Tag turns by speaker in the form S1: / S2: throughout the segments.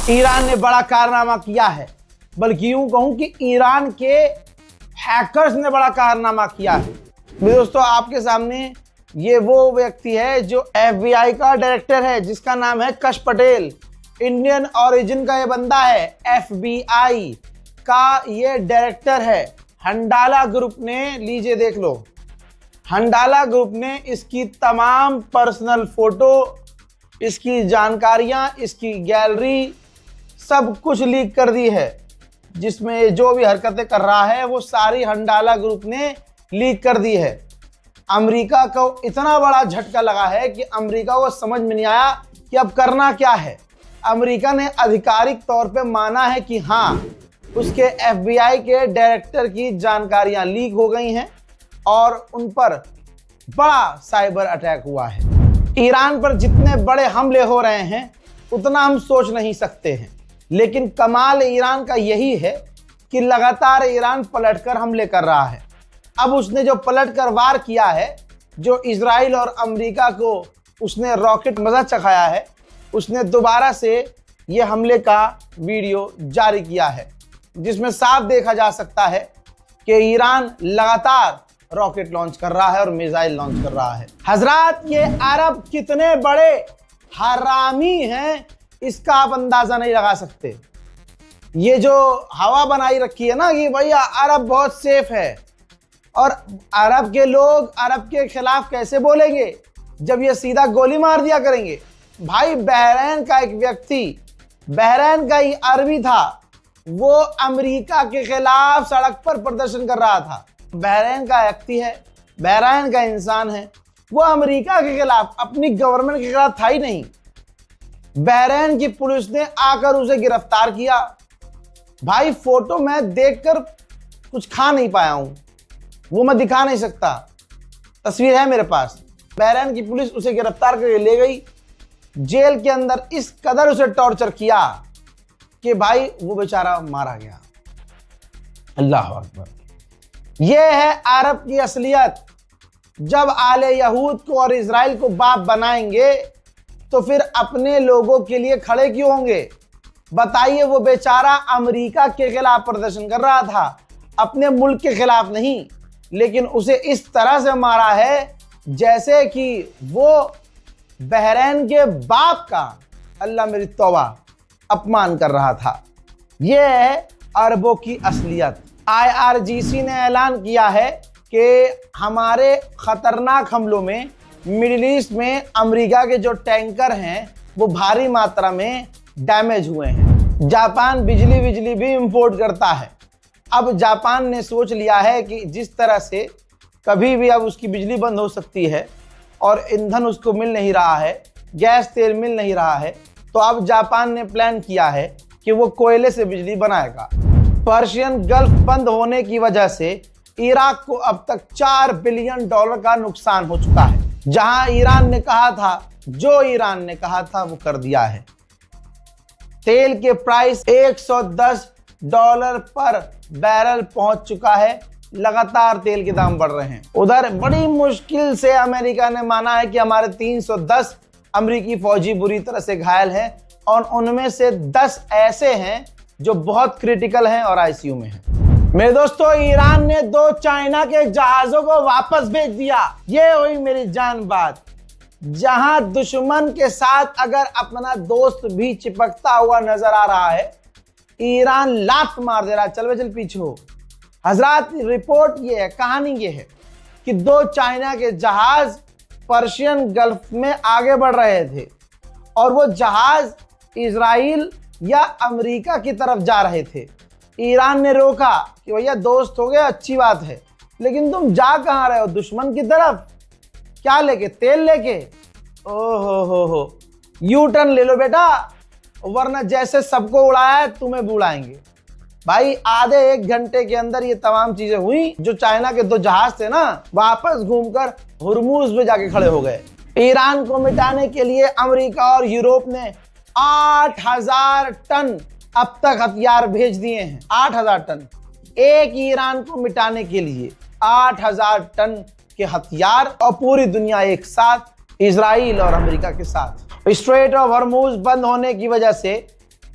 S1: Iran ने बड़ा कारनामा किया है, बल्कि यूं कहूं कि ईरान के हैकर्स ने बड़ा कारनामा किया है। मेरे दोस्तों, आपके सामने ये वो व्यक्ति है जो FBI का डायरेक्टर है, जिसका नाम है कश पटेल। इंडियन ओरिजिन का ये बंदा है, FBI का ये डायरेक्टर है। हंडाला ग्रुप ने, लीजिए देख लो, हंडाला ग्रुप ने इसकी तमाम पर्सनल फोटो, इसकी जानकारियां, इसकी गैलरी सब कुछ लीक कर दी है। जिसमें जो भी हरकतें कर रहा है वो सारी हंडाला ग्रुप ने लीक कर दी है। अमेरिका को इतना बड़ा झटका लगा है कि अमेरिका को समझ में नहीं आया कि अब करना क्या है। अमेरिका ने आधिकारिक तौर पे माना है कि हाँ, उसके FBI के डायरेक्टर की जानकारियां लीक हो गई हैं और उन पर बड़ा साइबर अटैक हुआ है। ईरान पर जितने बड़े हमले हो रहे हैं उतना हम सोच नहीं सकते हैं, लेकिन कमाल ईरान का यही है कि लगातार ईरान पलटकर हमले कर रहा है। अब उसने जो पलटकर वार किया है, जो इजराइल और अमेरिका को उसने रॉकेट मजा चखाया है, उसने दोबारा से ये हमले का वीडियो जारी किया है, जिसमें साफ देखा जा सकता है कि ईरान लगातार रॉकेट लॉन्च कर रहा है और मिसाइल लॉन्च कर रहा है। हजरात, ये अरब कितने बड़े हरामी हैं इसका आप अंदाजा नहीं लगा सकते। ये जो हवा बनाई रखी है ना कि भैया अरब बहुत सेफ है, और अरब के लोग अरब के खिलाफ कैसे बोलेंगे जब ये सीधा गोली मार दिया करेंगे। भाई, बहरीन का एक व्यक्ति, बहरीन का ही अरबी था, वो अमेरिका के खिलाफ सड़क पर प्रदर्शन कर रहा था। बहरीन का व्यक्ति है, बहरीन का इंसान है, वो अमेरिका के खिलाफ, अपनी गवर्नमेंट के खिलाफ था ही नहीं। बहरीन की पुलिस ने आकर उसे गिरफ्तार किया। भाई, फोटो मैं देखकर कुछ खा नहीं पाया हूं, वो मैं दिखा नहीं सकता, तस्वीर है मेरे पास। बहरीन की पुलिस उसे गिरफ्तार करके ले गई, जेल के अंदर इस कदर उसे टॉर्चर किया कि भाई वो बेचारा मारा गया। अल्लाह अकबर। यह है अरब की असलियत। जब आले यहूद को और इजराइल को बाप बनाएंगे तो फिर अपने लोगों के लिए खड़े क्यों होंगे? बताइए, वो बेचारा अमेरिका के खिलाफ प्रदर्शन कर रहा था, अपने मुल्क के खिलाफ नहीं, लेकिन उसे इस तरह से मारा है जैसे कि वो बहरीन के बाप का, अल्लाह मेरी तौबा, अपमान कर रहा था। यह है अरबों की असलियत। IRGC ने ऐलान किया है कि हमारे खतरनाक हमलों में मिडिल ईस्ट में अमेरिका के जो टैंकर हैं वो भारी मात्रा में डैमेज हुए हैं। जापान बिजली भी इंपोर्ट करता है। अब जापान ने सोच लिया है कि जिस तरह से कभी भी अब उसकी बिजली बंद हो सकती है और ईंधन उसको मिल नहीं रहा है, गैस तेल मिल नहीं रहा है, तो अब जापान ने प्लान किया है कि वो कोयले से बिजली बनाएगा। पर्शियन गल्फ बंद होने की वजह से इराक को अब तक $4 बिलियन का नुकसान हो चुका है। जहां ईरान ने कहा था, जो ईरान ने कहा था वो कर दिया है। तेल के प्राइस $110 पर बैरल पहुंच चुका है। लगातार तेल के दाम बढ़ रहे हैं। उधर बड़ी मुश्किल से अमेरिका ने माना है कि हमारे 310 अमेरिकी फौजी बुरी तरह से घायल हैं और उनमें से 10 ऐसे हैं जो बहुत क्रिटिकल हैं और ICU में हैं। मेरे दोस्तों, ईरान ने 2 चाइना के जहाजों को वापस भेज दिया। ये हुई मेरी जान बात। जहां दुश्मन के साथ अगर अपना दोस्त भी चिपकता हुआ नजर आ रहा है, ईरान लात मार दे रहा है, चल चल पीछे हो। हजरात, रिपोर्ट ये है, कहानी ये है कि 2 चाइना के जहाज पर्शियन गल्फ में आगे बढ़ रहे थे और वो जहाज इजराइल या अमेरिका की तरफ जा रहे थे। ईरान ने रोका कि भैया दोस्त हो गए, अच्छी बात है, लेकिन तुम जा कहां रहे हो? दुश्मन की तरफ। क्या लेके? तेल लेके? ओहो हो, यू टर्न ले लो बेटा, वरना जैसे सबको उड़ाया है तुम्हें भी उड़ाएंगे। भाई, आधे 1 घंटे के अंदर ये तमाम चीजें हुई। जो चाइना के 2 जहाज थे ना, वापस घूमकर हुर्मुज में जाके खड़े हो गए। ईरान को मिटाने के लिए अमेरिका और यूरोप ने 8000 टन अब तक हथियार भेज दिए हैं। 8000 टन एक ईरान को मिटाने के लिए, 8000 टन के हथियार, और पूरी दुनिया एक साथ इजराइल और अमेरिका के साथ। स्ट्रेट ऑफ हॉर्मुज बंद होने की वजह से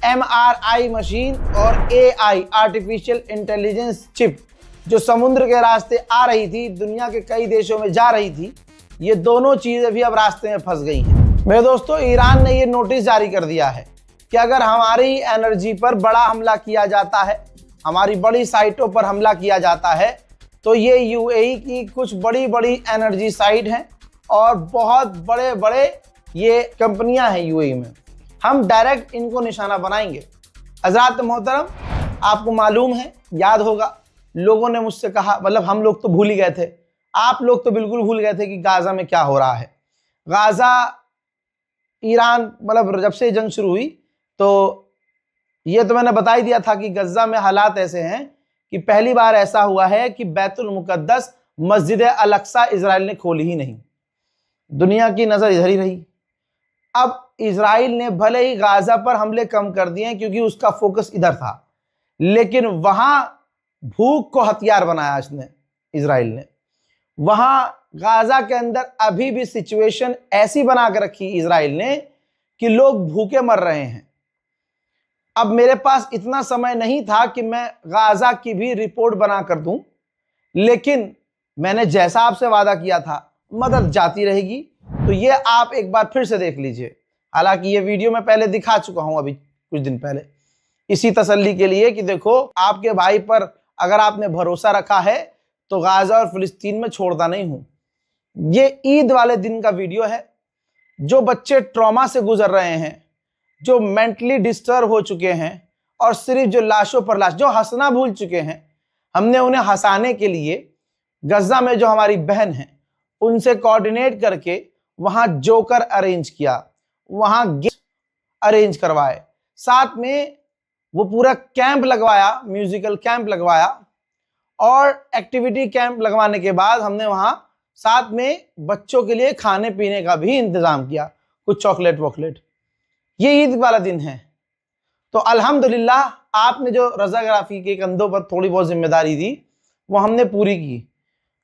S1: MRI मशीन और AI आर्टिफिशियल इंटेलिजेंस चिप जो समुद्र के रास्ते आ रही थी, दुनिया के कई देशों में जा रही थी, ये दोनों चीजें भी अब रास्ते में फंस गई हैं। मेरे दोस्तों, ईरान ने ये नोटिस जारी कर दिया है कि अगर हमारी एनर्जी पर बड़ा हमला किया जाता है, हमारी बड़ी साइटों पर हमला किया जाता है, तो ये UAE की कुछ बड़ी बड़ी एनर्जी साइट हैं और बहुत बड़े बड़े ये कंपनियां हैं UAE में, हम डायरेक्ट इनको निशाना बनाएंगे। हजरात मोहतरम, आपको मालूम है, याद होगा, लोगों ने मुझसे कहा, मतलब हम लोग तो भूल ही गए थे, आप लोग तो बिल्कुल भूल गए थे कि गाजा में क्या हो रहा है। गाजा ईरान, मतलब जब से जंग शुरू हुई तो ये तो मैंने बता ही दिया था कि गजा में हालात ऐसे हैं कि पहली बार ऐसा हुआ है कि बैतुल मुकद्दस मस्जिद अल अक्सा इजराइल ने खोली ही नहीं, दुनिया की नजर इधर ही रही। अब इजराइल ने भले ही गाजा पर हमले कम कर दिए क्योंकि उसका फोकस इधर था, लेकिन वहां भूख को हथियार बनाया इसने, इजराइल ने। वहां गाजा के अंदर अभी भी सिचुएशन ऐसी बना के रखी इजराइल ने कि लोग भूखे मर रहे हैं। अब मेरे पास इतना समय नहीं था कि मैं गाजा की भी रिपोर्ट बना कर दूं, लेकिन मैंने जैसा आपसे वादा किया था, मदद जाती रहेगी। तो ये आप एक बार फिर से देख लीजिए। हालांकि ये वीडियो मैं पहले दिखा चुका हूं अभी कुछ दिन पहले, इसी तसल्ली के लिए कि देखो, आपके भाई पर अगर आपने भरोसा रखा है तो गाजा और फिलिस्तीन में छोड़ता नहीं हूं। ये ईद वाले दिन का वीडियो है। जो बच्चे ट्रॉमा से गुजर रहे हैं, जो मेंटली डिस्टर्ब हो चुके हैं और सिर्फ जो लाशों पर लाश, जो हंसना भूल चुके हैं, हमने उन्हें हंसाने के लिए गजा में जो हमारी बहन है उनसे कोऑर्डिनेट करके वहां जोकर अरेंज किया, वहां गिफ्ट अरेंज करवाए, साथ में वो पूरा कैंप लगवाया, म्यूजिकल कैंप लगवाया और एक्टिविटी कैंप लगवाने के बाद हमने वहां साथ में बच्चों के लिए खाने पीने का भी इंतजाम किया, कुछ चॉकलेट वॉकलेट। ये ईद वाला दिन है। तो अल्हम्दुलिल्लाह, आपने जो रजाग्राफी के कंधों पर थोड़ी बहुत जिम्मेदारी दी वो हमने पूरी की।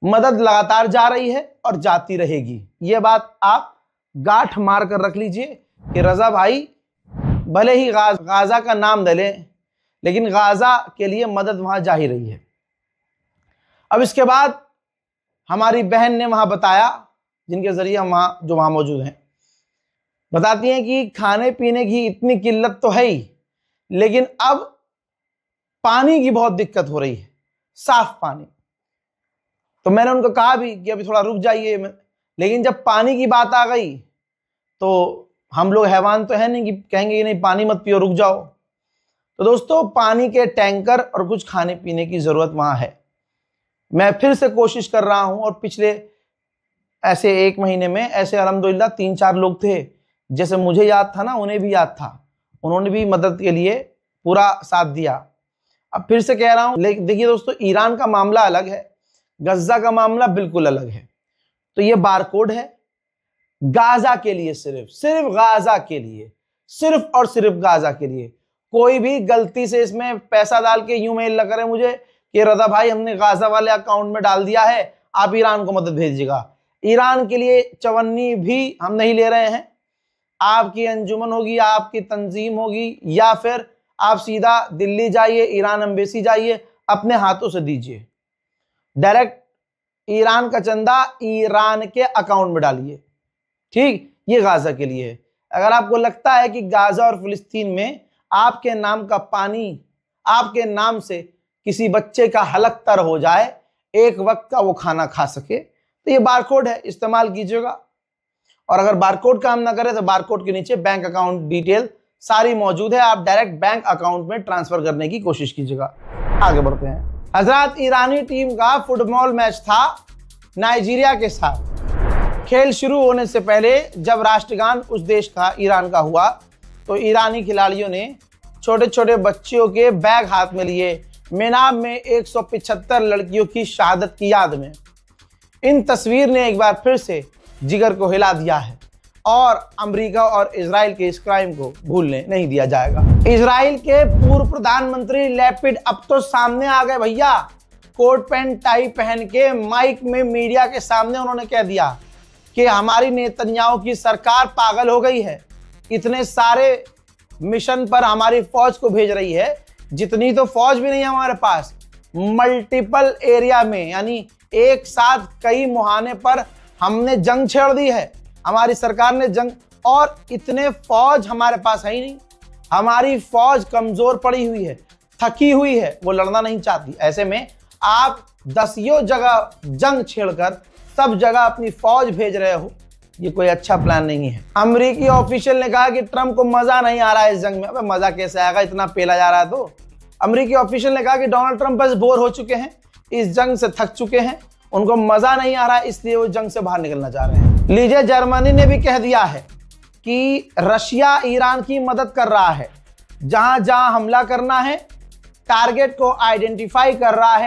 S1: मदद लगातार जा रही है और जाती रहेगी। ये बात आप गांठ मार कर रख लीजिए कि रजा भाई भले ही गाजा का नाम दले, लेकिन गाजा के लिए मदद वहां जा ही रही है। अब इसके बाद हमारी बहन ने वहां बताया, जिनके जरिए हम वहां मौजूद हैं, बताती हैं कि खाने पीने की इतनी किल्लत तो है ही, लेकिन अब पानी की बहुत दिक्कत हो रही है, साफ पानी। तो मैंने उनको कहा भी कि अभी थोड़ा रुक जाइए, लेकिन जब पानी की बात आ गई तो हम लोग हैवान तो है नहीं कि कहेंगे कि नहीं पानी मत पियो, रुक जाओ। तो दोस्तों, पानी के टैंकर और कुछ खाने पीने की जरूरत वहां है। मैं फिर से कोशिश कर रहा हूं, और पिछले ऐसे 1 महीने में ऐसे अल्हम्दुलिल्लाह 3-4 लोग थे, जैसे मुझे याद था ना, उन्हें भी याद था, उन्होंने भी मदद के लिए पूरा साथ दिया। अब फिर से कह रहा हूं, लेकिन देखिए दोस्तों, ईरान का मामला अलग है, गजा का मामला बिल्कुल अलग है। तो ये बारकोड है गाजा के लिए, सिर्फ गाजा के लिए, सिर्फ और सिर्फ गाजा के लिए। कोई भी गलती से इसमें पैसा डाल के यूं मेल न करे मुझे कि रजा भाई हमने गाजा वाले अकाउंट में डाल दिया है, आप ईरान को मदद भेजिएगा। ईरान के लिए चवन्नी भी हम नहीं ले रहे हैं। आपकी अंजुमन होगी, आपकी तंजीम होगी, या फिर आप सीधा दिल्ली जाइए, ईरान एम्बेसी जाइए, अपने हाथों से दीजिए, डायरेक्ट ईरान का चंदा ईरान के अकाउंट में डालिए। ठीक, ये गाजा के लिए है। अगर आपको लगता है कि गाजा और फिलिस्तीन में आपके नाम का पानी, आपके नाम से किसी बच्चे का हलक तर हो जाए, एक वक्त का वो खाना खा सके, तो ये बारकोड है, इस्तेमाल कीजिएगा। और अगर बारकोड काम ना करे तो बारकोड के नीचे बैंक अकाउंट डिटेल सारी मौजूद है, आप डायरेक्ट बैंक अकाउंट में ट्रांसफर करने की कोशिश कीजिएगा। आगे बढ़ते हैं। हजरात, ईरानी टीम का फुटबॉल मैच था नाइजीरिया के साथ। खेल शुरू होने से पहले जब राष्ट्रगान उस देश का, ईरान का हुआ, तो ईरानी खिलाड़ियों ने छोटे छोटे बच्चियों के बैग हाथ में लिए, मेनाब में 175 लड़कियों की शहादत की याद में। इन तस्वीर ने एक बार फिर से जिगर को हिला दिया है और अमेरिका और इजराइल के इस क्राइम को भूलने नहीं दिया जाएगा। इजराइल के पूर्व प्रधानमंत्री लैपिड अब तो सामने आ गए भैया। कोट पैंट टाई पहन के माइक में मीडिया के सामने उन्होंने कह दिया कि हमारी नेतन्याहू की सरकार पागल हो गई है। इतने सारे मिशन पर हमारी फौज को भेज रही है, जितनी तो फौज भी नहीं है हमारे पास। मल्टीपल एरिया में, यानी एक साथ कई मुहाने पर हमने जंग छेड़ दी है, हमारी सरकार ने जंग, और इतने फौज हमारे पास है ही नहीं। हमारी फौज कमजोर पड़ी हुई है, थकी हुई है, वो लड़ना नहीं चाहती। ऐसे में आप 10 जगह जंग छेड़कर सब जगह अपनी फौज भेज रहे हो, ये कोई अच्छा प्लान नहीं है। अमेरिकी ऑफिशियल ने कहा कि ट्रंप को मजा नहीं आ रहा है इस जंग में। अबे मजा कैसे आएगा, इतना पेला जा रहा है तो। अमेरिकी ऑफिशियल ने कहा कि डोनाल्ड ट्रंप बस बोर हो चुके हैं, इस जंग से थक चुके हैं, उनको मजा नहीं आ रहा है, इसलिए वो जंग से बाहर निकलना चाह रहे हैं। लीजिए, जर्मनी ने भी कह दिया है कि रशिया ईरान की मदद कर रहा है, जहां जहां हमला करना है टारगेट को आइडेंटिफाई कर रहा है।